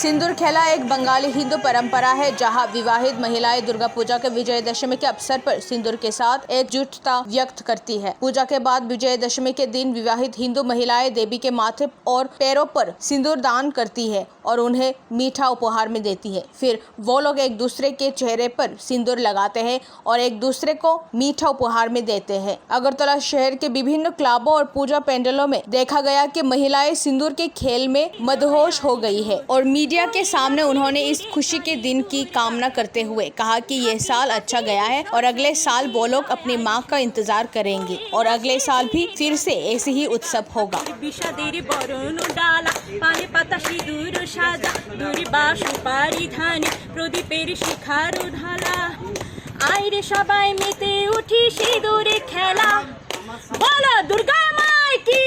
सिंदूर खेला एक बंगाली हिंदू परंपरा है जहां विवाहित महिलाएं दुर्गा पूजा के विजयदशमी के अवसर पर सिंदूर के साथ एकजुटता व्यक्त करती है। पूजा के बाद विजयदशमी के दिन विवाहित हिंदू महिलाएं देवी के माथे और पैरों पर सिंदूर दान करती है और उन्हें मीठा उपहार में देती है। फिर वो लोग एक दूसरे के चेहरे पर सिंदूर लगाते हैं और एक दूसरे को मीठा उपहार में देते हैं। अगरतला शहर के विभिन्न क्लबों और पूजा पेंडलों में देखा गया कि महिलाएं सिंदूर के खेल में मदहोश हो गई है और मीडिया के सामने उन्होंने इस खुशी के दिन की कामना करते हुए कहा कि यह साल अच्छा गया है और अगले साल वो लोग अपनी माँ का इंतजार करेंगे और अगले साल भी फिर से ऐसे ही उत्सव होगा। आइरे सबाई मेते उठी सिंदूरे खेला बोलो दुर्गा माई की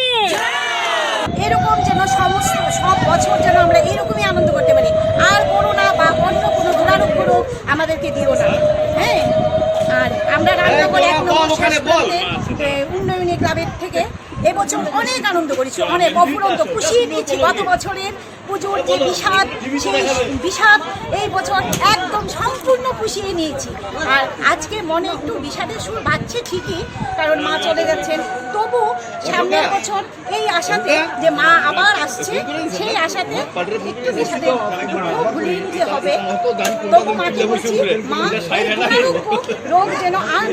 এরকম যেন সমস্ত সব বছর যেন আমরা এরকমই আনন্দ করতে পারি। আর করোনা বা অন্য কোনো দুরারোগ্য রোগ আমাদেরকে দিও না। হ্যাঁ, আর আমরা রান্নাঘরে এক নম্বর উন্নয়নী ক্লাবের থেকে এবছর অনেক আনন্দ করেছি, অনেক অফুরন্ত খুশি নিয়েছি। গত বছরের পুজোর যে বিষাদ এই বছর একদম সম্পূর্ণ পুষিয়ে নিয়েছি। আর আজকে মনে একটু বিষাদের সুর বাজছে ঠিকই, কারণ মা চলে যাচ্ছেন, তবু সামনের বছর এই আশাতে যে মা আবার আসছে, সেই আশাতে একটু বিষাদের ভুলিয়ে নিতে হবে। তবু মাকে বলছি মা রোগ যেন আর